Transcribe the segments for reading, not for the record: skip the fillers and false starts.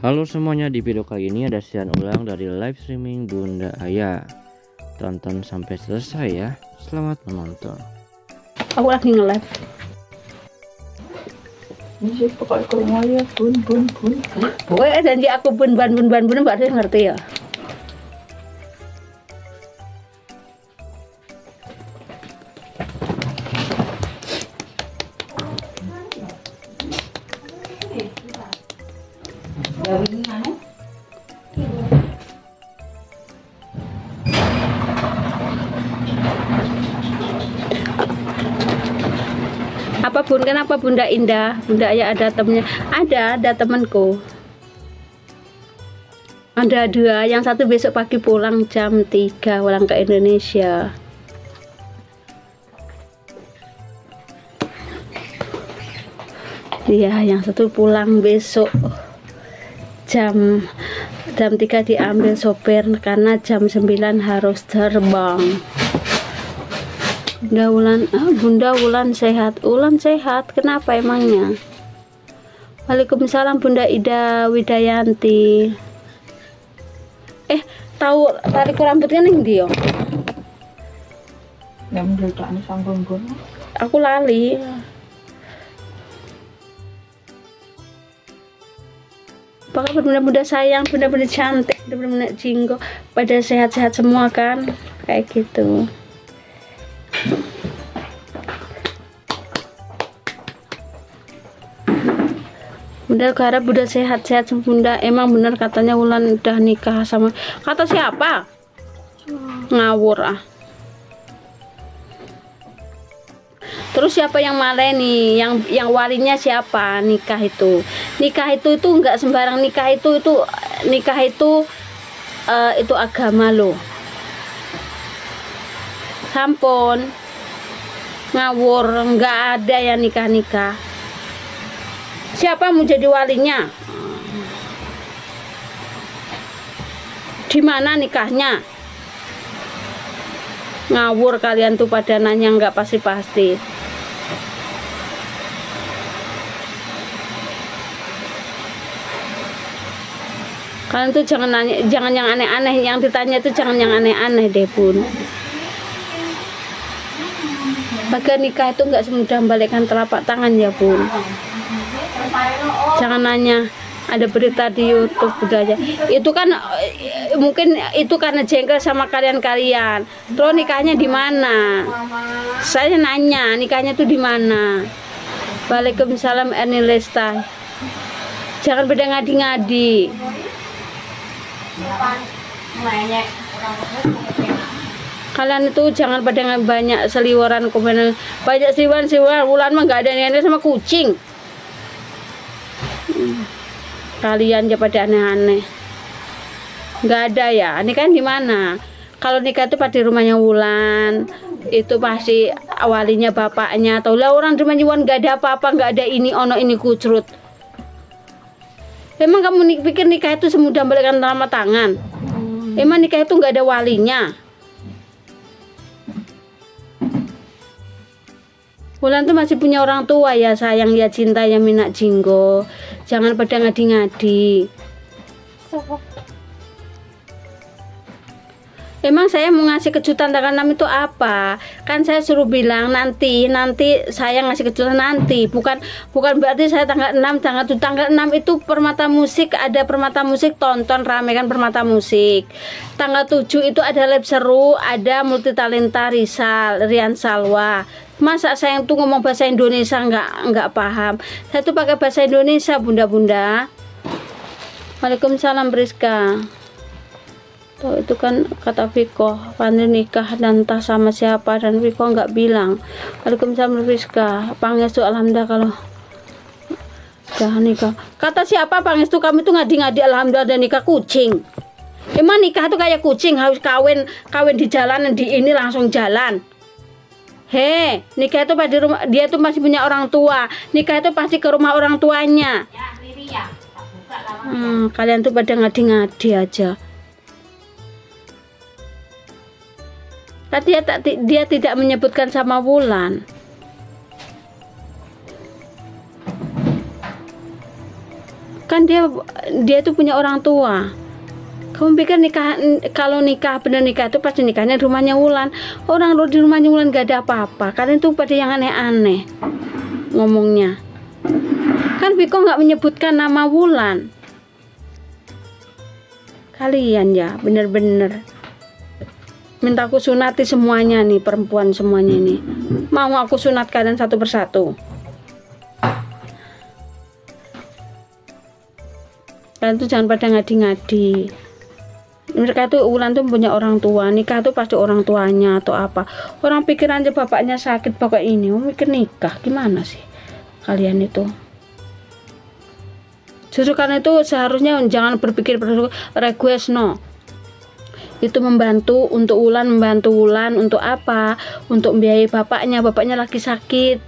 Halo semuanya, di video kali ini ada siaran ulang dari live streaming Bunda Aya. Tonton sampai selesai ya. Selamat menonton. Aku lagi nge-live. Ini pokoknya ke rumah ya bun. Pokoknya janji aku bun Mbak Des ngerti ya. Apa bun, kenapa Bunda Indah? Bunda Aya ada temennya? Ada temanku. Ada dua, yang satu besok pagi pulang jam 3 pulang ke Indonesia. Iya, yang satu pulang besok jam 3 diambil sopir karena jam 9 harus terbang. Bunda Wulan sehat. Wulan sehat, kenapa emangnya? Waalaikumsalam Bunda Ida Widayanti. Tahu tarik rambutnya nih dia? Yang menderitanya sanggung bun. Aku lali. Pokoknya bunda-bunda sayang, bunda-bunda cantik, bunda-bunda jinggo, pada sehat-sehat semua kan, kayak gitu. Bunda harap Bunda sehat-sehat Bunda. Emang bener katanya Wulan udah nikah sama, kata siapa? Ngawur ah. Terus siapa yang maleni? Yang walinya siapa? Nikah itu enggak sembarang nikah itu agama loh. Sampun ngawur, enggak ada ya nikah. Siapa mau jadi walinya? Di mana nikahnya? Ngawur kalian tuh pada nanya nggak pasti-pasti. Kalian tuh jangan nanya, jangan yang aneh-aneh. Yang ditanya tuh jangan yang aneh-aneh deh bun. Baga nikah itu nggak semudah membalikkan telapak tangan ya bun. Jangan nanya ada berita di YouTube budaya itu kan, mungkin itu karena jengkel sama kalian. Terus nikahnya di mana? Saya nanya nikahnya tuh di mana? Waalaikumsalam Erni Lesta. Jangan beda ngadi-ngadi. Kalian itu jangan pada banyak seliweran komen, banyak seliweran. Wulan mah nggak ada niatnya sama kucing. Kalian aja pada aneh-aneh. Nggak ada ya. Nikah di mana? Kalau nikah itu pada rumahnya Wulan, itu pasti awalinya bapaknya. Atau lah orang rumahnya Wulan nggak ada apa-apa, nggak ada ini ono ini kucrut. Emang kamu pikir nikah itu semudah balikan telapak tangan? Emang nikah itu nggak ada walinya? Wulan tuh masih punya orang tua ya sayang ya, cinta ya minak jinggo. Jangan pada ngadi-ngadi. Emang saya mau ngasih kejutan tanggal 6 itu apa? Kan saya suruh bilang nanti saya ngasih kejutan nanti. Bukan berarti saya tanggal 6, tanggal 6 itu Permata Musik, ada Permata Musik, tonton rame kan Permata Musik. Tanggal 7 itu ada live seru, ada multi talenta Rian Salwa. Masa saya tuh ngomong bahasa Indonesia nggak paham. Saya tuh pakai bahasa Indonesia bunda-bunda. Waalaikumsalam Briska. Tuh, itu kan kata Viko, pandai nikah dan entah sama siapa, dan Viko nggak bilang. Waalaikumsalam Briska. Pangestu alhamdulillah kalau udah nikah. Kata siapa Pangestu, kami tuh ngadi-ngadi alhamdulillah dan nikah kucing. Emang nikah tuh kayak kucing, harus kawin di jalan, di ini langsung jalan. Nikah itu pada rumah, dia tuh masih punya orang tua. Nikah itu pasti ke rumah orang tuanya. Kalian tuh pada ngadi-ngadi aja. Tadi dia tidak menyebutkan sama Wulan. Kan dia itu punya orang tua. Kamu pikir kalau nikah bener nikah itu pasti nikahnya di rumahnya Wulan. Orang di rumahnya Wulan gak ada apa-apa. Kalian tuh pada yang aneh-aneh ngomongnya. Kan Viko nggak menyebutkan nama Wulan. Kalian ya bener-bener minta aku sunati semuanya nih, perempuan semuanya ini. Mau aku sunat kalian satu persatu. Kalian tuh jangan pada ngadi-ngadi. Mereka tuh Wulan tuh punya orang tua, nikah tuh pasti orang tuanya atau apa. Orang pikiran aja bapaknya sakit bapak ini, mau mikir nikah gimana sih kalian itu? Justru karena itu seharusnya jangan berpikir request no. Itu membantu untuk Wulan, membantu Wulan untuk apa? Untuk membiayai bapaknya. Bapaknya lagi sakit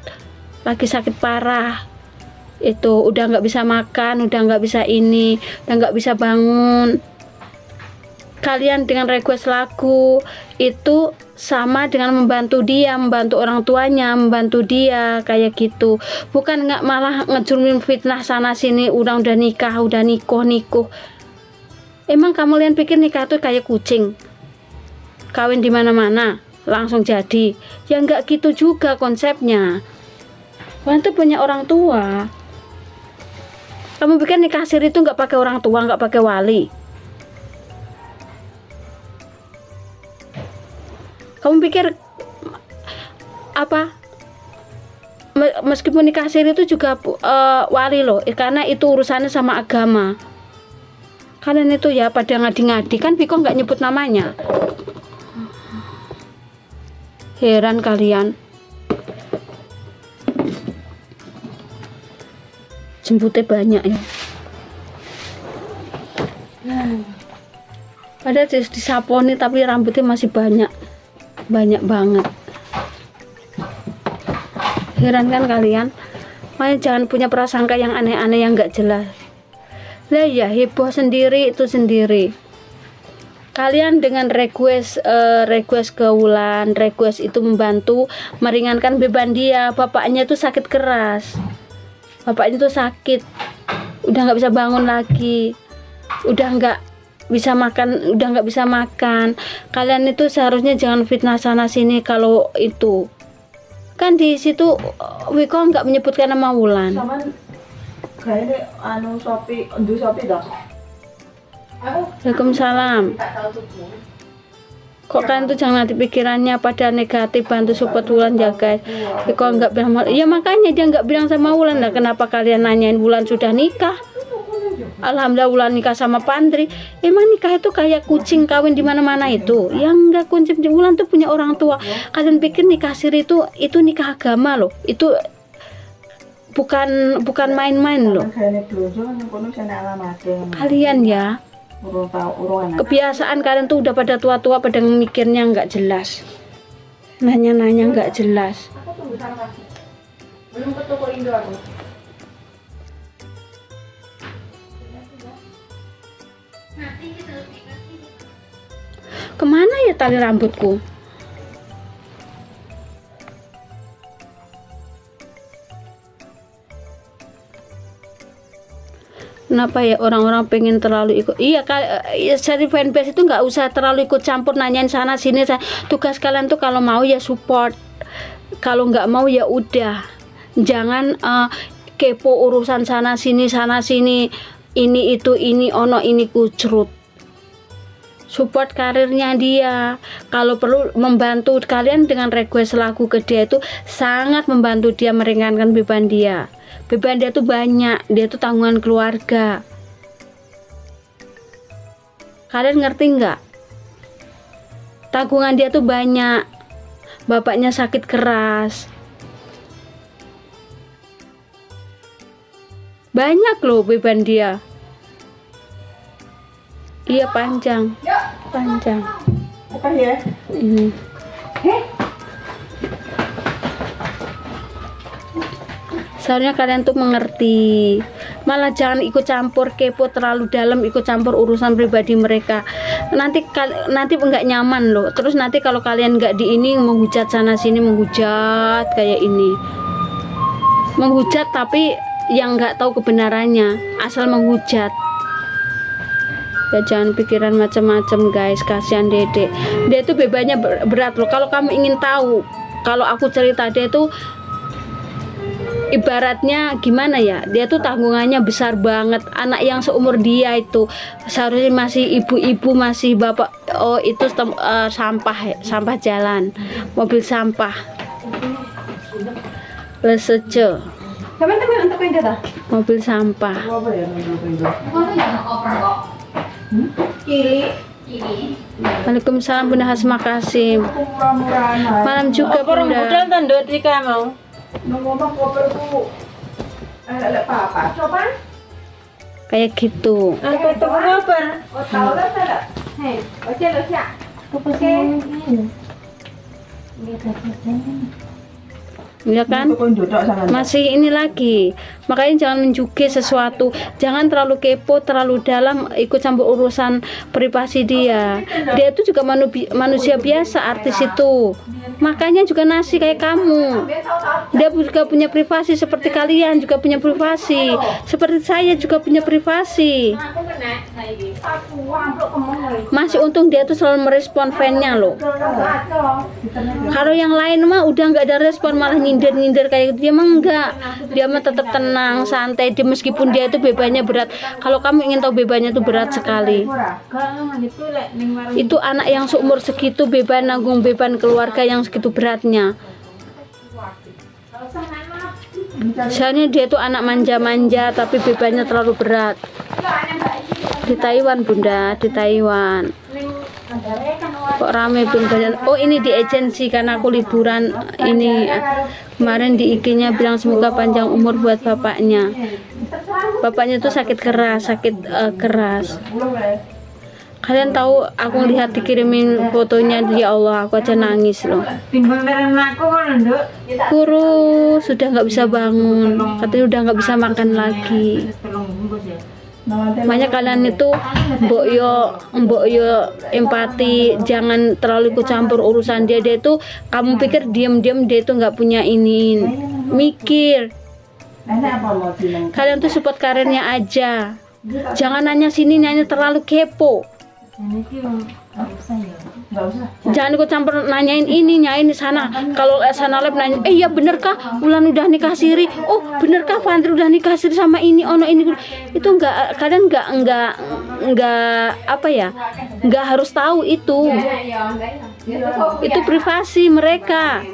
parah. Itu udah nggak bisa makan, udah nggak bisa ini, udah nggak bisa bangun. Kalian dengan request lagu itu sama dengan membantu dia, membantu orang tuanya, membantu dia kayak gitu. Bukan nggak malah ngejurumin fitnah sana sini. Udah nikah, udah nikuh. Emang kamu lihat pikir nikah tuh kayak kucing, kawin di mana-mana langsung jadi? Ya nggak gitu juga konsepnya. Kalian tuh punya orang tua. Kamu pikir nikah siri itu nggak pakai orang tua, nggak pakai wali? Kamu pikir apa? Meskipun nikah siri itu juga wali loh, karena itu urusannya sama agama. Kalian itu ya pada ngadi-ngadi, kan Viko nggak nyebut namanya. Heran kalian. Jembutnya banyak ya. Padahal disaponi tapi rambutnya masih banyak banget. Heran kan kalian? Makanya jangan punya prasangka yang aneh-aneh yang nggak jelas. Lah ya heboh sendiri itu sendiri. Kalian dengan request ke Wulan, request itu membantu meringankan beban dia. Bapaknya tuh sakit keras. Bapaknya tuh sakit, udah nggak bisa bangun lagi, udah nggak bisa makan. Kalian itu seharusnya jangan fitnah sana sini. Kalau itu kan di situ Wiko nggak menyebutkan nama Wulan. Kayaknya Sopi dah. Waalaikumsalam. Kok kalian tuh jangan nanti pikirannya pada negatif, bantu support Wulan ya guys. Wiko nggak bilang, ya makanya dia nggak bilang sama Wulan. Nah kenapa kalian nanyain Wulan sudah nikah? Alhamdulillah Wulan nikah sama Pandri. Emang nikah itu kayak kucing kawin di mana-mana itu? Yang enggak, kunci Wulan tuh punya orang tua. Kalian pikir nikah siri itu nikah agama loh. Itu bukan main-main loh. Kalian ya, kebiasaan kalian tuh udah pada tua-tua pada mikirnya nggak jelas. Nanya-nanya nggak jelas. Belum ke toko Indo aku. Kemana ya tali rambutku? Kenapa ya orang-orang pengen terlalu ikut? Iya, dari fanbase itu nggak usah terlalu ikut campur nanyain sana sini. Tugas kalian tuh kalau mau ya support, kalau nggak mau ya udah. Jangan kepo urusan sana sini, ini itu, ini ono, ini kucrut. Support karirnya dia. Kalau perlu membantu kalian dengan request lagu ke dia itu sangat membantu dia, meringankan beban dia. Beban dia tuh banyak, dia tuh tanggungan keluarga. Kalian ngerti nggak? Tanggungan dia tuh banyak. Bapaknya sakit keras. Banyak loh beban dia. Iya panjang. Apa ya? Ini. Seharusnya kalian tuh mengerti. Malah jangan ikut campur, kepo terlalu dalam, ikut campur urusan pribadi mereka. Nanti nggak nyaman loh. Terus nanti kalau kalian nggak di ini, menghujat sana sini, menghujat kayak ini. Menghujat tapi yang nggak tahu kebenarannya, asal menghujat. Ya jangan pikiran macam-macam guys, kasihan Dedek. Dia tuh bebannya berat loh. Kalau kamu ingin tahu, kalau aku cerita, dia tuh ibaratnya gimana ya, dia tuh tanggungannya besar banget. Anak yang seumur dia itu seharusnya masih ibu-ibu, masih bapak. Oh itu sampah jalan, mobil sampah lesece, mobil sampah. Waalaikumsalam Bunda Hasma Kasim. Malam juga Bunda. Kayak gitu. Ya kan, masih ini lagi. Makanya jangan menjuge sesuatu, jangan terlalu kepo, terlalu dalam ikut campur urusan privasi dia. Dia itu juga manusia biasa, artis itu. Makanya juga nasi kayak kamu. Dia juga punya privasi seperti kalian juga punya privasi. Seperti saya juga punya privasi. Masih untung dia tuh selalu merespon fan-nya loh. Kalau yang lain mah udah nggak ada respon, malah nyindir kayak gitu. Dia mah enggak, dia mah tetap tenang, santai. Dia meskipun dia itu bebannya berat. Kalau kamu ingin tahu bebannya itu berat sekali. Itu anak yang seumur segitu beban nanggung beban keluarga yang segitu beratnya. Soalnya dia tuh anak manja-manja tapi bebannya terlalu berat. Di Taiwan Bunda, di Taiwan. Kok rame Bunda? Oh ini di agensi karena aku liburan ini. Kemarin di IG-nya bilang semoga panjang umur buat bapaknya. Bapaknya tuh sakit keras. Kalian tahu, aku lihat dikirimin fotonya, ya Allah, aku aja nangis loh. Kurus, sudah nggak bisa bangun, katanya udah nggak bisa makan lagi. Makanya kalian itu mbok yo empati, jangan terlalu ikut campur urusan dia. Dia itu kamu pikir diam-diam dia itu nggak punya ini, mikir. Kalian tuh support karirnya aja, jangan nanya sini, nanya terlalu kepo. Jangan ikut campur nanyain ini, nanyain sana. Kalau sana live nanya, ya benerkah Ulan udah nikah siri? Oh benerkah Fandri udah nikah siri sama ini? Oh no ini itu enggak, kalian enggak apa ya? Enggak harus tahu itu. Itu privasi mereka.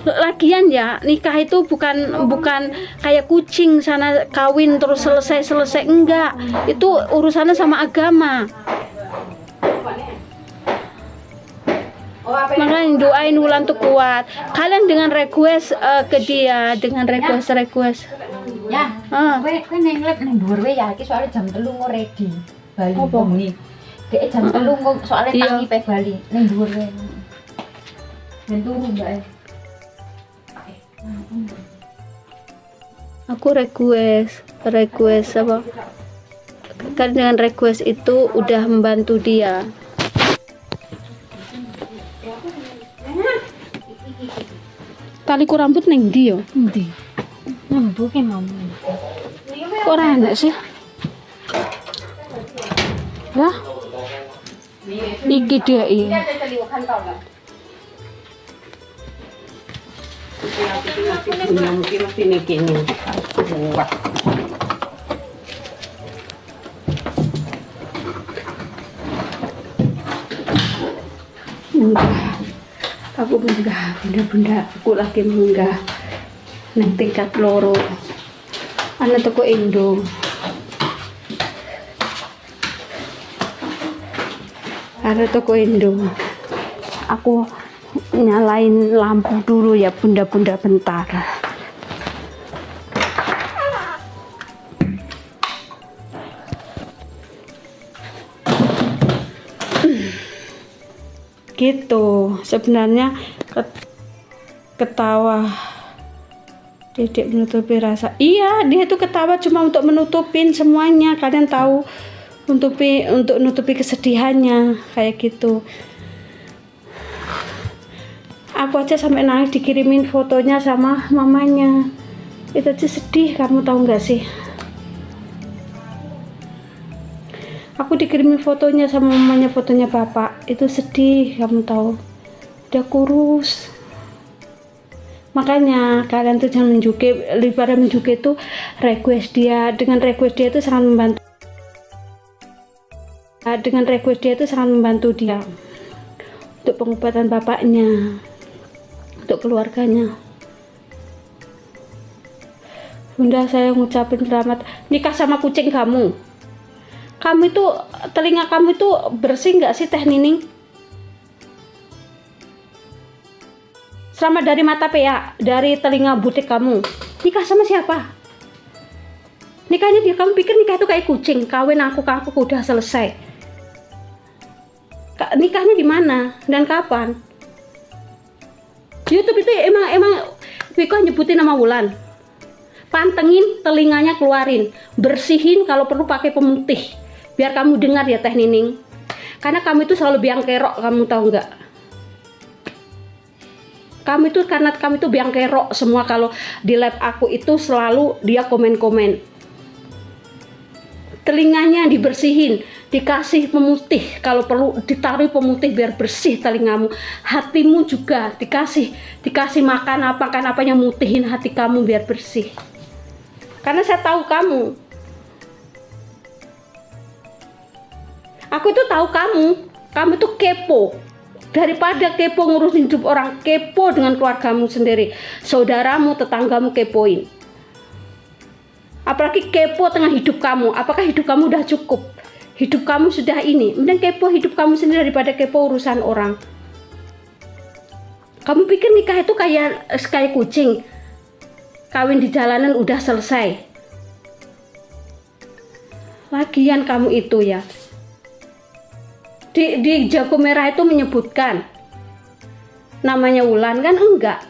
Lagian ya nikah itu bukan kayak kucing sana kawin terus selesai enggak. Itu urusannya sama agama. Makanya doain Wulan tuh kuat. Kalian dengan request ke dia, dengan request. Ya. Kowe ning lab ning dhuwur wae ya iki soalnya jam 3 mau ready. Bali bengi. Dek jam 3 kok soalnya tangi pe Bali ning dhuwur wae. Ben turu Mbak. Aku request apa? Kan dengan request itu udah membantu dia. Taliku rambut neng ndi yo? Endi? Nembuke mau. Kok ora enak sih? Lah. Iki dia iki. Aku bunda aku lagi munggah nang tingkat loro ana toko Indo. Ada toko Indo. Aku nyalain lampu dulu ya bunda bentar. Gitu sebenarnya ketawa Dedek menutupi rasa. Iya dia tuh ketawa cuma untuk menutupin semuanya, kalian tahu, untuk nutupi kesedihannya kayak gitu. Aku aja sampai nangis dikirimin fotonya sama mamanya. Itu aja sedih, kamu tahu nggak sih? Aku dikirimin fotonya sama mamanya, fotonya bapak. Itu sedih, kamu tahu. Udah kurus. Makanya kalian tuh jangan menjuke, daripada menjuke itu request dia. Dengan request dia itu sangat membantu. Dengan request dia itu sangat membantu dia untuk pengobatan bapaknya, untuk keluarganya. Bunda, saya ngucapin selamat nikah sama kucing kamu. Kamu itu, telinga kamu itu bersih nggak sih Teh Nining? Selamat dari mata Pea, dari telinga butik kamu. Nikah sama siapa? Nikahnya dia, kamu pikir nikah itu kayak kucing, kawin aku udah selesai. Nikahnya di mana dan kapan? YouTube itu emang Viko nyebutin nama Wulan. Pantengin telinganya, keluarin, bersihin, kalau perlu pakai pemutih biar kamu dengar ya Teh Nining. Karena kamu itu selalu biang kerok, kamu tahu nggak? Karena kamu itu biang kerok semua. Kalau di live aku itu selalu dia komen-komen. Telinganya dibersihin, dikasih pemutih, kalau perlu ditaruh pemutih biar bersih telingamu. Hatimu juga dikasih makan apa yang mutihin hati kamu biar bersih. Karena saya tahu kamu. Aku itu tahu kamu itu kepo. Daripada kepo ngurusin hidup orang, kepo dengan keluargamu sendiri, saudaramu, tetanggamu kepoin. Apalagi kepo tengah hidup kamu, apakah hidup kamu udah cukup? Hidup kamu sudah ini, mending kepo hidup kamu sendiri daripada kepo urusan orang. Kamu pikir nikah itu kayak kucing, kawin di jalanan udah selesai? Lagian kamu itu ya, di Jago Merah itu menyebutkan namanya Wulan kan? Enggak.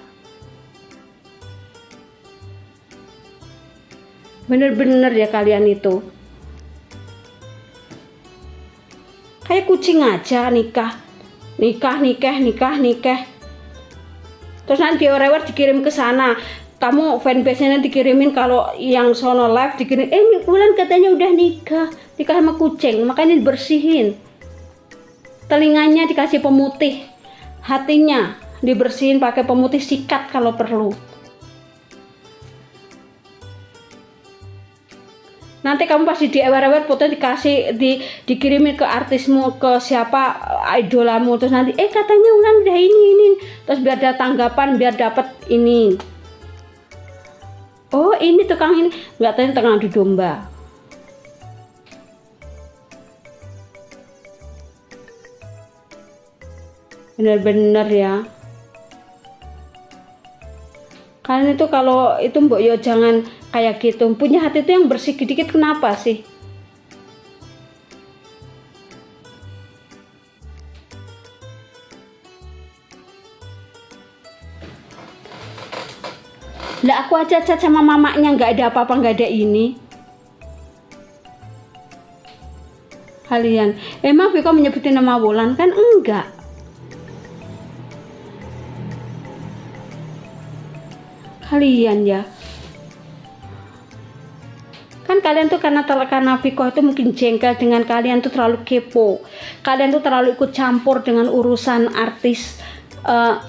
Bener-bener ya kalian itu kayak kucing aja, nikah. Terus nanti reward dikirim ke sana, kamu fanbase-nya dikirimin. Kalau yang sono live dikirim, ini Wulan katanya udah nikah sama kucing, makanya dibersihin. Telinganya dikasih pemutih, hatinya dibersihin pakai pemutih, sikat kalau perlu. Nanti kamu pasti di-aware foto dikirimin ke artismu, ke siapa idolamu, terus nanti katanya Wulan udah ini, terus biar ada tanggapan, biar dapat ini. Oh ini tukang ini, nggak tahu tengah adu domba. Bener-bener ya. Kalian itu kalau itu mbok yo jangan kayak gitu. Punya hati itu yang bersih dikit, kenapa sih? Lah aku aja chat sama mamanya nggak ada apa-apa, nggak ada ini. Kalian, emang Viko menyebutin nama Wulan kan? Enggak. Kalian ya, kan kalian tuh karena Viko itu mungkin jengkel dengan kalian tuh terlalu kepo, kalian tuh terlalu ikut campur dengan urusan artis.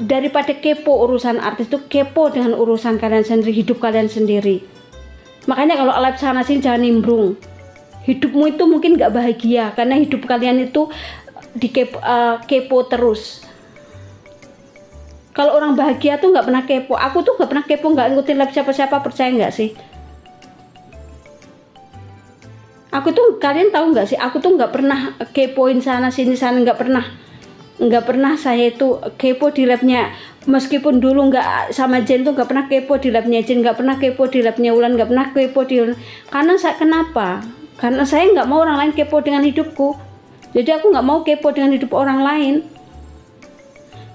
Daripada kepo urusan artis tuh kepo dengan urusan kalian sendiri, hidup kalian sendiri. Makanya kalau live sana sini jangan nimbrung. Hidupmu itu mungkin gak bahagia karena hidup kalian itu kepo terus. Kalau orang bahagia tuh nggak pernah kepo. Aku tuh nggak pernah kepo, nggak ngikutin live siapa-siapa, percaya nggak sih? Aku tuh, kalian tahu nggak sih? Aku tuh nggak pernah kepoin sana sini, nggak pernah saya itu kepo di live-nya. Meskipun dulu nggak sama Jen tuh nggak pernah kepo di live-nya Jen, nggak pernah kepo di live-nya Wulan, nggak pernah kepo di. Karena kenapa? Karena saya nggak mau orang lain kepo dengan hidupku. Jadi aku nggak mau kepo dengan hidup orang lain.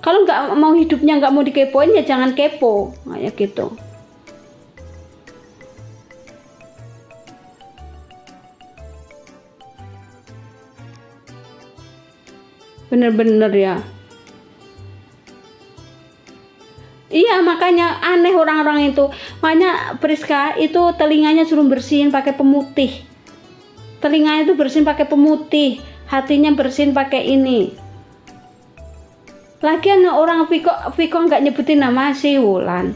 Kalau nggak mau hidupnya nggak mau dikepoin ya jangan kepo, kayak gitu. Bener-bener ya. Iya makanya aneh orang-orang itu. Makanya Priska itu telinganya suruh bersihin pakai pemutih. Telinganya itu bersihin pakai pemutih, hatinya bersihin pakai ini. Lagian orang Viko nggak nyebutin nama si Wulan.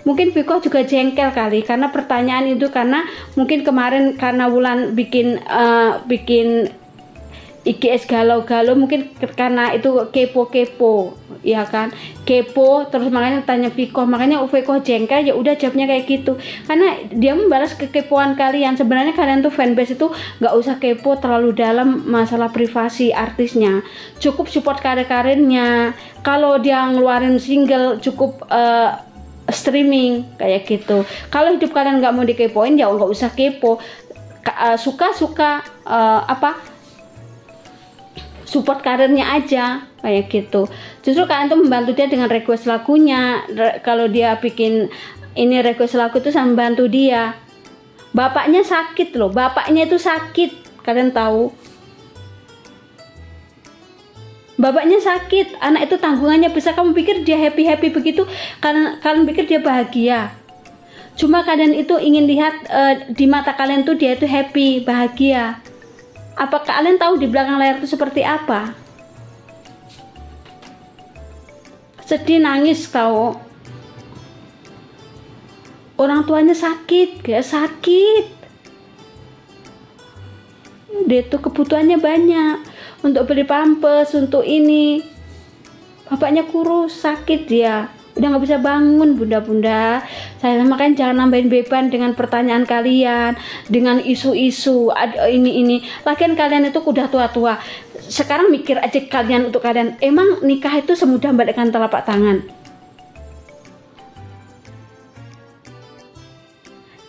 Mungkin Viko juga jengkel kali karena pertanyaan itu, karena mungkin kemarin karena Wulan bikin IGS galau-galau, mungkin karena itu kepo ya kan, kepo terus makanya tanya Viko, makanya Viko jengkel, ya udah jawabnya kayak gitu karena dia membalas kekepoan kalian. Sebenarnya kalian tuh fanbase itu nggak usah kepo terlalu dalam masalah privasi artisnya, cukup support karirnya. Kalau dia ngeluarin single cukup streaming kayak gitu. Kalau hidup kalian nggak mau dikepoin ya nggak usah kepo, suka support karirnya aja kayak gitu. Justru kalian tuh membantu dia dengan request lagunya. Kalau dia bikin ini request lagu itu sama membantu dia. Bapaknya sakit loh, bapaknya itu sakit, kalian tahu. Bapaknya sakit, anak itu tanggungannya besar. Kamu pikir dia happy begitu? Kalian pikir dia bahagia? Cuma kalian itu ingin lihat di mata kalian tuh dia itu happy, bahagia. Apa kalian tahu di belakang layar itu seperti apa? Sedih, nangis, tahu. Orang tuanya sakit, kayak sakit. Dia tuh kebutuhannya banyak untuk beli pampers, untuk ini. Bapaknya kurus, sakit dia. Udah nggak bisa bangun, bunda-bunda. Saya makanya jangan nambahin beban dengan pertanyaan kalian, dengan isu-isu ini. Lagian kalian itu udah tua-tua. Sekarang mikir aja kalian, untuk kalian, emang nikah itu semudah membalikkan telapak tangan?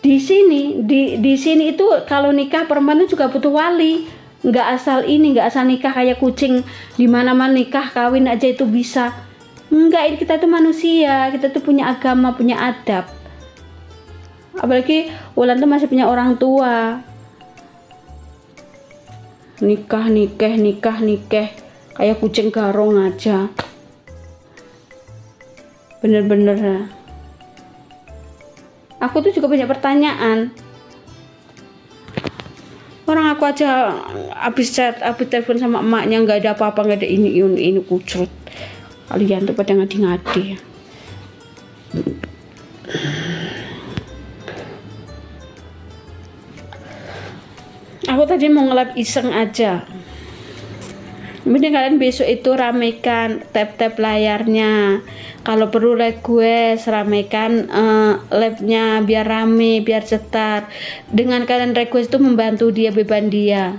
Di sini itu kalau nikah perempuan itu juga butuh wali. Nggak asal nikah kayak kucing, di mana-mana nikah kawin aja itu bisa. Enggak, kita itu manusia, kita tuh punya agama, punya adab. Apalagi Wulan tuh masih punya orang tua. Nikah kayak kucing garong aja. Bener-bener. Aku tuh juga banyak pertanyaan. Orang aku aja habis telepon sama emaknya, nggak ada apa-apa, nggak ada ini kucrut. Kalian tuh pada ngadi-ngadi. Aku tadi mau nge-live iseng aja. Mending kalian besok itu ramekan tap layarnya. Kalau perlu request, ramekan live-nya biar rame, biar cetar. Dengan kalian request itu membantu dia, beban dia.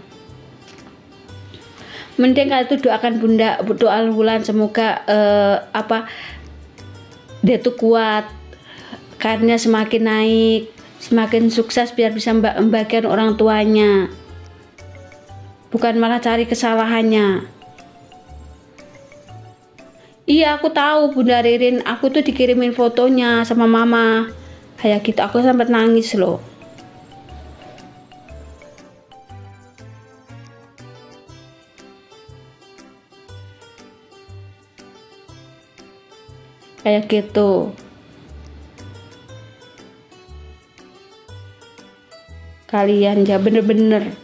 Mending kalian tuh doakan bunda, doa Wulan semoga dia tuh kuat, karirnya semakin naik, semakin sukses biar bisa membahagiakan orang tuanya, bukan malah cari kesalahannya. Iya, aku tahu Bunda Ririn, aku tuh dikirimin fotonya sama mama kayak gitu, aku sempat nangis loh. Kayak gitu. Kalian ya bener-bener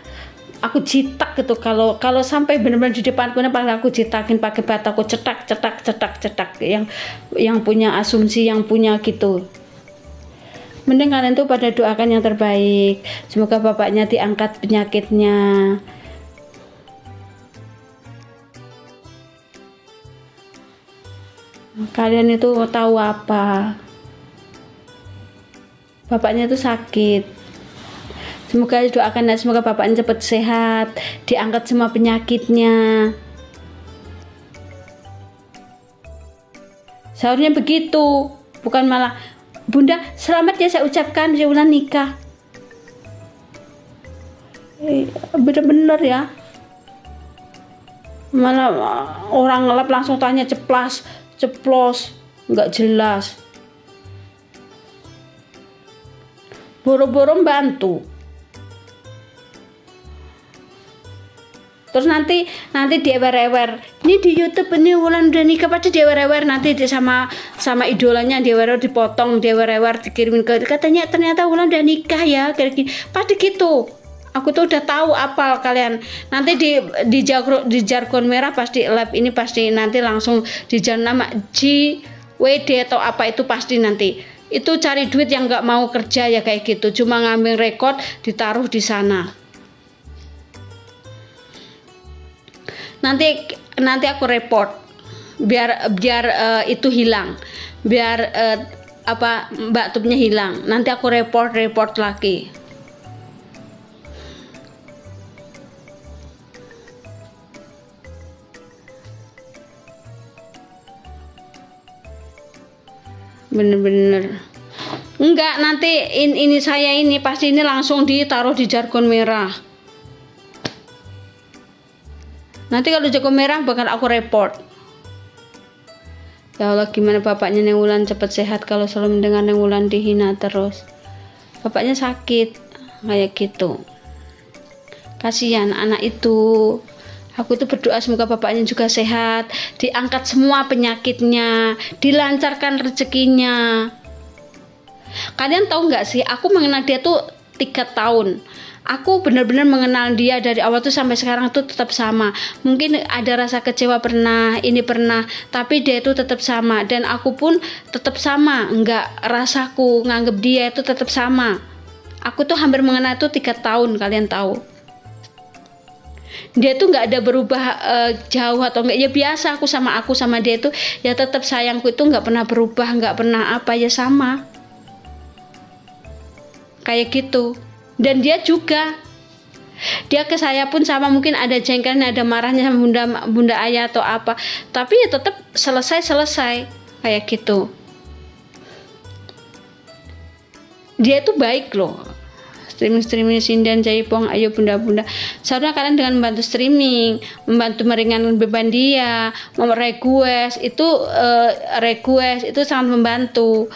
aku citak gitu, kalau sampai bener-bener di depanku paling aku citakin pakai bata, aku cetak yang punya asumsi, yang punya gitu. Mending kalian tuh pada doakan yang terbaik, semoga bapaknya diangkat penyakitnya. Kalian itu tahu apa? Bapaknya itu sakit. Semoga doakan, semoga bapaknya cepat sehat, diangkat semua penyakitnya. Seharusnya begitu, bukan malah Bunda selamat ya saya ucapkan, saya Wulan nikah. Bener-bener ya. Malah orang ngelap langsung tanya ceplos, nggak jelas. Boro-boro bantu. Terus nanti diewer-ewer. Ini di YouTube ini Wulan udah nikah, pasti diewer-ewer nanti sama idolanya, diewer-ewer dipotong, diewer-ewer dikirimin ke, katanya ternyata Wulan udah nikah ya, kayak gini. Pasti gitu. Aku tuh udah tahu apal kalian. Nanti di jargon merah pasti live ini pasti nanti langsung di nama JWD atau apa itu pasti nanti. Itu cari duit yang nggak mau kerja ya kayak gitu. Cuma ngambil rekod ditaruh di sana. Nanti aku report biar itu hilang, biar Mbak Tupnya hilang. Nanti aku report lagi. Bener-bener enggak, nanti ini saya ini pasti ini langsung ditaruh di jargon merah. Nanti kalau jargon merah bakal aku report. Ya Allah, gimana bapaknya Neng Wulan cepet sehat kalau selalu mendengar Neng Wulan dihina terus. Bapaknya sakit kayak gitu. Kasihan anak itu. Aku tuh berdoa semoga bapaknya juga sehat, diangkat semua penyakitnya, dilancarkan rezekinya. Kalian tahu nggak sih, aku mengenal dia tuh 3 tahun. Aku benar-benar mengenal dia dari awal tuh sampai sekarang tuh tetap sama. Mungkin ada rasa kecewa pernah, ini pernah, tapi dia itu tetap sama. Dan aku pun tetap sama, nggak, rasaku nganggep dia itu tetap sama. Aku tuh hampir mengenal itu 3 tahun, kalian tahu. Dia tuh nggak ada berubah jauh atau enggak, ya biasa aku sama dia itu ya tetap sayangku itu nggak pernah berubah, nggak pernah apa, ya sama kayak gitu. Dan dia juga, dia ke saya pun sama, mungkin ada jengkelnya, ada marahnya sama bunda ayah atau apa, tapi ya tetap selesai kayak gitu. Dia itu baik loh. Streaming Sindan Jaipong, ayo bunda-bunda, seharusnya kalian dengan membantu streaming, membantu meringankan beban dia, request itu sangat membantu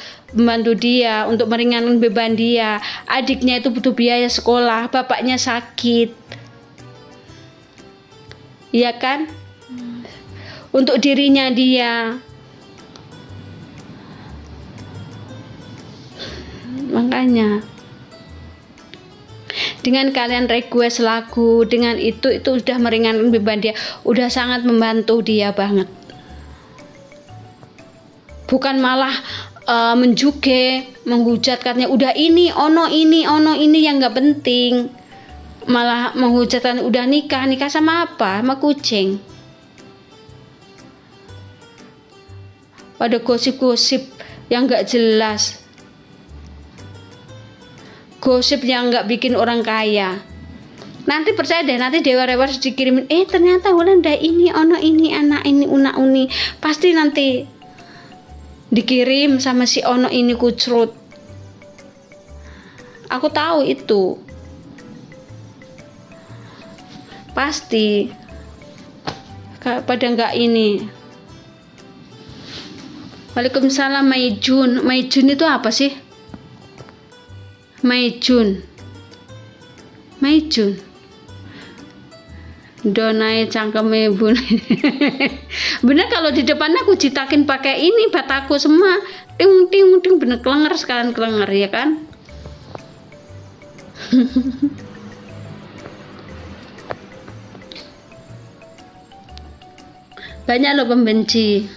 dia untuk meringankan beban dia. Adiknya itu butuh biaya sekolah, bapaknya sakit, iya kan? Untuk dirinya dia, makanya dengan kalian request lagu, dengan itu udah meringankan beban dia, udah sangat membantu dia banget. Bukan malah menjuge, menghujat, katanya udah ini ono ini yang nggak penting, malah menghujatkan udah nikah sama apa, sama kucing. Pada gosip-gosip yang nggak jelas, gosip yang nggak bikin orang kaya. Nanti percaya deh, nanti dewa-dewa dikirimin, ternyata Wulan dah ini ono ini anak ini una uni, pasti nanti dikirim sama si ono ini kucrut. Aku tahu itu pasti pada nggak ini. Waalaikumsalam Maijun. Maijun itu apa sih? Maijun donai cangkeme bun. Bener kalau di depannya aku citakin pakai ini bataku semua, ting bener kelenger sekalian kelenger, ya kan? Banyak loh pembenci.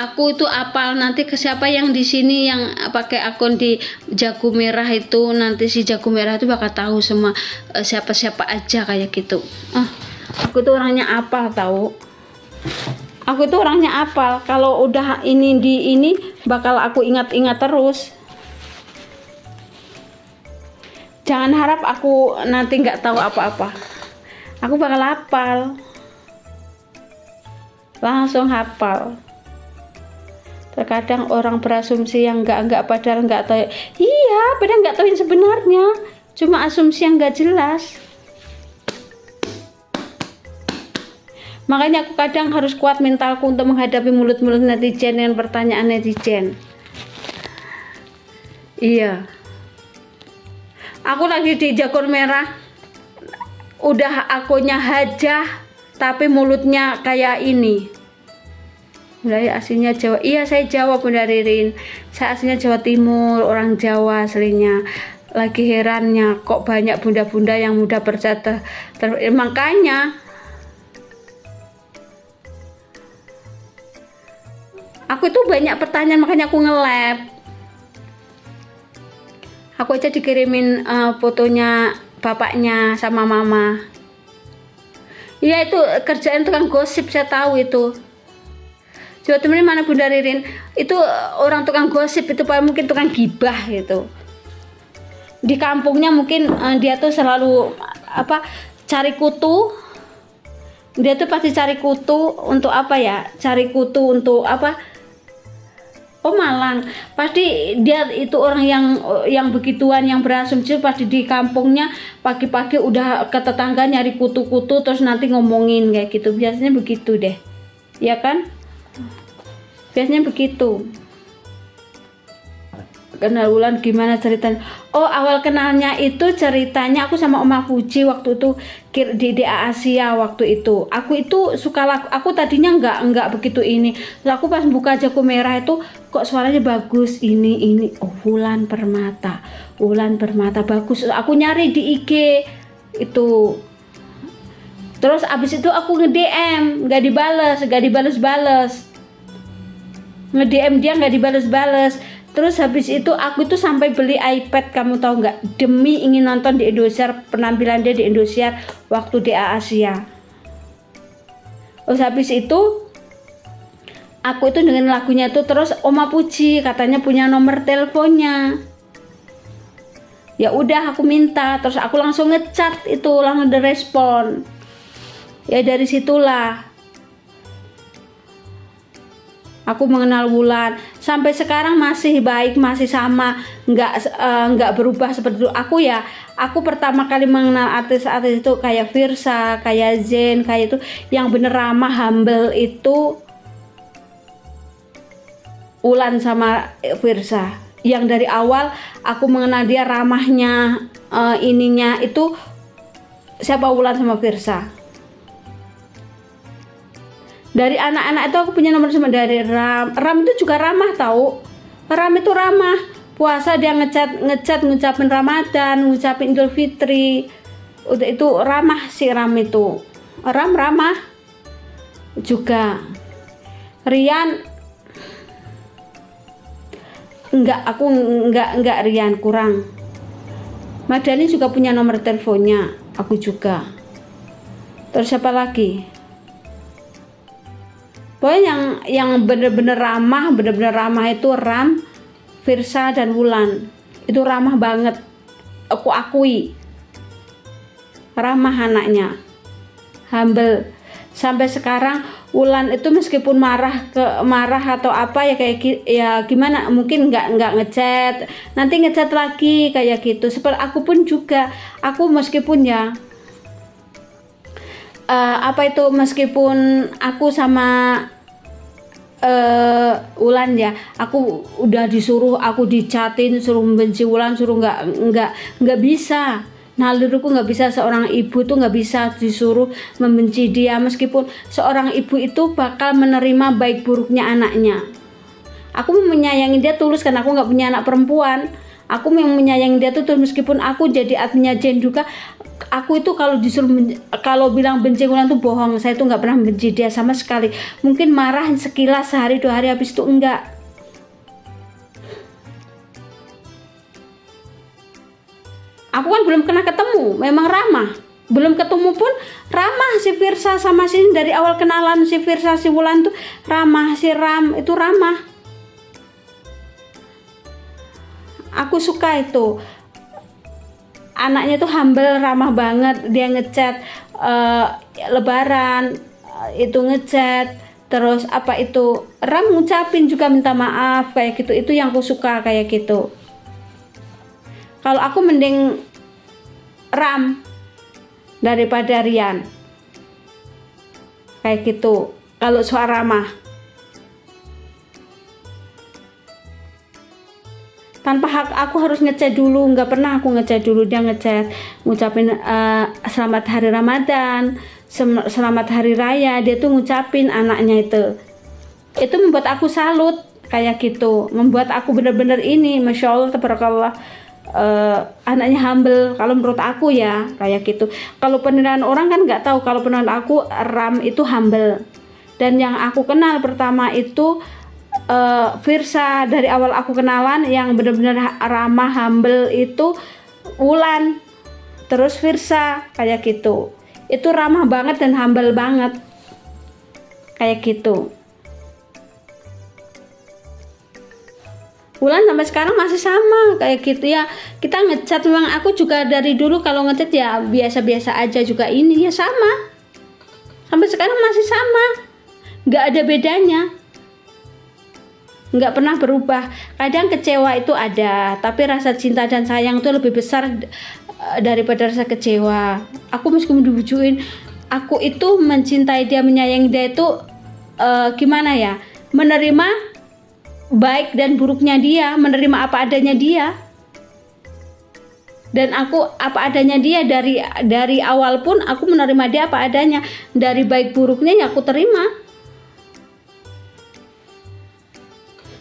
Aku itu apal, nanti ke siapa yang di sini yang pakai akun di Jago Merah itu, nanti si Jago Merah itu bakal tahu semua siapa-siapa aja kayak gitu. Aku tuh orangnya apal tahu. Aku tuh orangnya apal. Kalau udah ini bakal aku ingat-ingat terus. Jangan harap aku nanti nggak tahu apa-apa. Aku bakal hafal. Langsung hafal. Terkadang orang berasumsi yang enggak padahal enggak tahu. Iya, padahal enggak tahu yang sebenarnya. Cuma asumsi yang enggak jelas. Makanya aku kadang harus kuat mentalku untuk menghadapi mulut-mulut netizen dengan pertanyaan netizen. Iya. Aku lagi di Jago Merah. udah akunnya Hajah tapi mulutnya kayak ini. Bunda aslinya Jawa. Iya, saya Jawa Bunda Ririn. Saya aslinya Jawa Timur, orang Jawa aslinya. Lagi herannya kok banyak bunda-bunda yang mudah percaya makanya aku itu banyak pertanyaan, makanya aku nge-lab. Aku aja dikirimin fotonya bapaknya sama mama. Iya, itu kerjaan tukang gosip, saya tahu itu. Jawa Timur ini mana Bunda Ririn? Itu orang tukang gosip itu, mungkin tukang gibah gitu. Di kampungnya mungkin dia tuh selalu apa, cari kutu. Dia tuh pasti cari kutu untuk apa ya? Cari kutu untuk apa? Oh, Malang. Pasti dia itu orang yang begituan, yang berasumsi pasti di kampungnya pagi-pagi udah ke tetangga nyari kutu-kutu terus nanti ngomongin kayak gitu. Biasanya begitu deh. Ya kan? Biasanya begitu. Kenal Wulan gimana ceritanya? Oh, awal kenalnya itu ceritanya aku sama Oma Fuji waktu itu di DA Asia waktu itu. Aku itu suka lagu, aku tadinya nggak begitu ini. Terus aku pas buka Jago Merah itu kok suaranya bagus, ini. Oh, Wulan Permata. Wulan Permata bagus. Aku nyari di IG itu. Terus abis itu aku nge-DM, nggak dibales. Nge-DM dia nggak dibales. Terus habis itu aku tuh sampai beli iPad, kamu tahu nggak, demi ingin nonton di Indosiar, penampilan dia di Indosiar waktu DA Asia. Terus habis itu aku itu dengan lagunya itu, terus Oma Puji katanya punya nomor teleponnya. Ya udah aku minta, terus aku langsung ngechat itu, langsung direspon. Ya dari situlah aku mengenal Wulan. Sampai sekarang masih baik, masih sama, nggak berubah seperti itu. Aku pertama kali mengenal artis-artis itu kayak Virsa, kayak Zen, kayak itu yang bener ramah, humble itu Wulan sama Virsa. Yang dari awal aku mengenal dia ramahnya, ininya itu siapa, Wulan sama Virsa. Dari anak-anak itu aku punya nomor sama dari Ram. Ram itu juga ramah tahu. Ram itu ramah. Puasa dia ngecat ngucapin Ramadan, ngucapin Idul Fitri. Udah itu ramah si Ram itu. Ram ramah juga. Rian enggak Rian, kurang. Madani juga punya nomor teleponnya, aku juga. Terus siapa lagi? Pokoknya yang bener-bener ramah itu Ram, Virsa dan Wulan. Itu ramah banget. Aku akui. Ramah anaknya. Humble. Sampai sekarang Wulan itu meskipun marah atau apa ya kayak ya gimana, mungkin nggak ngechat. Nanti ngechat lagi kayak gitu. Seperti aku pun juga. Aku meskipun ya meskipun aku sama Wulan ya, aku udah disuruh, aku dicatin suruh membenci Wulan, suruh nggak bisa. Naluriku nggak bisa, seorang ibu tuh nggak bisa disuruh membenci dia, meskipun seorang ibu itu bakal menerima baik buruknya anaknya. Aku menyayangi dia tulus karena aku nggak punya anak perempuan. Aku memang menyayangi dia tuh meskipun aku jadi adminnya Jen juga. Aku itu kalau bilang benci Wulan tuh bohong. Saya tuh nggak pernah benci dia sama sekali. Mungkin marah sekilas sehari 2 hari, habis itu enggak. Aku kan belum pernah ketemu, memang ramah. Belum ketemu pun ramah si Virsa sama si dari awal kenalan si Virsa si Wulan tuh ramah, si Ram itu ramah. Aku suka itu. Anaknya tuh humble, ramah banget. Dia ngechat lebaran itu ngechat, terus apa itu Ram ngucapin juga minta maaf kayak gitu. Itu yang aku suka kayak gitu. Kalau aku mending Ram daripada Rian kayak gitu kalau soal ramah. tanpa hak aku harus ngechat dulu. Nggak pernah aku ngechat dulu, dia ngechat ngucapin selamat hari Ramadan, selamat hari raya, dia tuh ngucapin anaknya itu membuat aku salut kayak gitu, membuat aku bener-bener ini Masya Allah tabarakallah, anaknya humble kalau menurut aku ya kayak gitu. Kalau penilaian orang kan nggak tahu, kalau penilaian aku Ram itu humble. Dan yang aku kenal pertama itu Firsa, dari awal aku kenalan yang benar-benar ramah humble itu Wulan, terus Firsa kayak gitu. Itu ramah banget dan humble banget kayak gitu. Wulan sampai sekarang masih sama kayak gitu ya. Kita ngechat, memang aku juga dari dulu kalau ngechat ya biasa-biasa aja juga, ini ya sama. Sampai sekarang masih sama. Nggak ada bedanya. Nggak pernah berubah. Kadang kecewa itu ada, tapi rasa cinta dan sayang itu lebih besar daripada rasa kecewa. Aku meskipun dibujukin, aku itu mencintai dia, menyayangi dia itu gimana ya? Menerima baik dan buruknya dia, menerima apa adanya dia. Dan aku apa adanya dia, dari awal pun aku menerima dia apa adanya. Dari baik buruknya ya aku terima.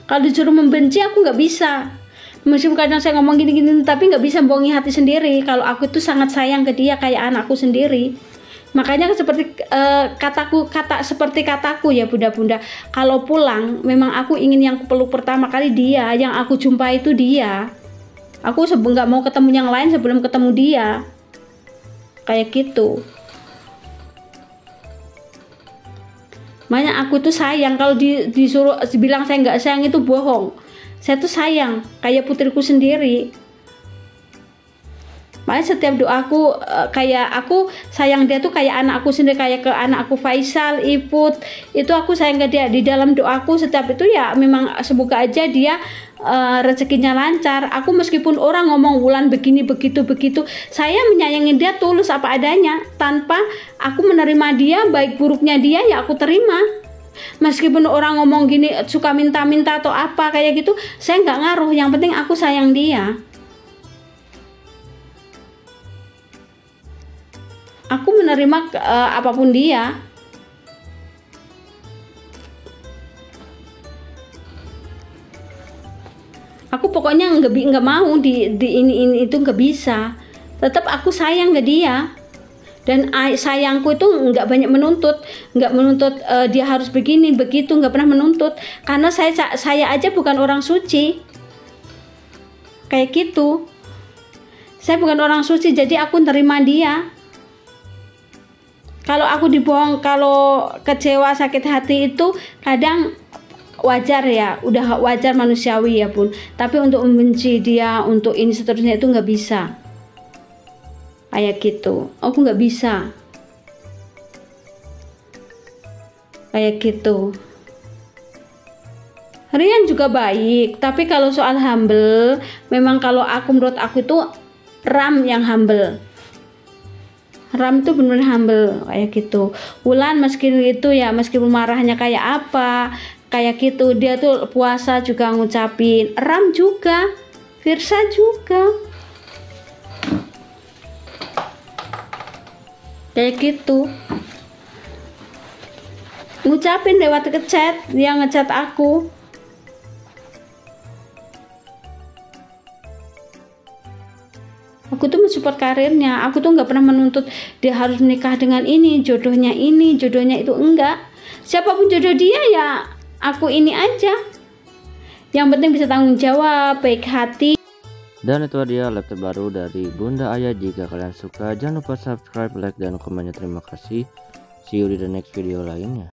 Kalau disuruh membenci aku nggak bisa. Meskipun kadang saya ngomong gini-gini, tapi nggak bisa bohongi hati sendiri. Kalau aku itu sangat sayang ke dia kayak anakku sendiri. Makanya seperti seperti kataku ya bunda-bunda, kalau pulang memang aku ingin yang peluk pertama kali dia, yang aku jumpai itu dia. Aku nggak mau ketemu yang lain sebelum ketemu dia, kayak gitu. Makanya aku tuh sayang, kalau disuruh bilang saya nggak sayang itu bohong. Saya tuh sayang kayak putriku sendiri. Makanya setiap doaku kayak aku sayang dia tuh kayak anakku sendiri, kayak ke anakku Faisal, Iput, itu aku sayang ke dia. Di dalam doaku setiap itu ya memang semoga aja dia rezekinya lancar. Aku meskipun orang ngomong Wulan begini begitu, saya menyayangi dia tulus apa adanya, tanpa aku menerima dia, baik buruknya dia ya aku terima. Meskipun orang ngomong gini suka minta-minta atau apa kayak gitu, saya nggak ngaruh, yang penting aku sayang dia. Aku menerima apapun dia. Aku pokoknya nggak mau di ini itu nggak bisa. Tetap aku sayang ke dia. Dan sayangku itu nggak banyak menuntut, nggak menuntut dia harus begini begitu, nggak pernah menuntut. Karena saya aja bukan orang suci. Kayak gitu. Saya bukan orang suci, jadi aku terima dia. Kalau aku dibohong, kalau kecewa, sakit hati itu kadang wajar ya, udah wajar manusiawi ya bun. Tapi untuk membenci dia, untuk ini seterusnya itu nggak bisa. Kayak gitu, aku nggak bisa. Kayak gitu. Rian juga baik, tapi kalau soal humble, memang kalau menurut aku itu Ram yang humble. Ram itu benar-benar humble kayak gitu. Wulan meskipun itu ya, meskipun marahnya kayak apa, kayak gitu, dia tuh puasa juga ngucapin. Ram juga, Firsa juga, kayak gitu. Ngucapin lewat ngechat, dia ngechat aku. Aku tuh mensupport karirnya. Aku tuh nggak pernah menuntut dia harus menikah dengan ini, jodohnya itu enggak. Siapapun jodoh dia ya aku ini aja. Yang penting bisa tanggung jawab, baik hati. Dan itu dia live terbaru dari Bunda Aya. Jika kalian suka jangan lupa subscribe, like, dan komennya. Terima kasih. See you di the next video lainnya.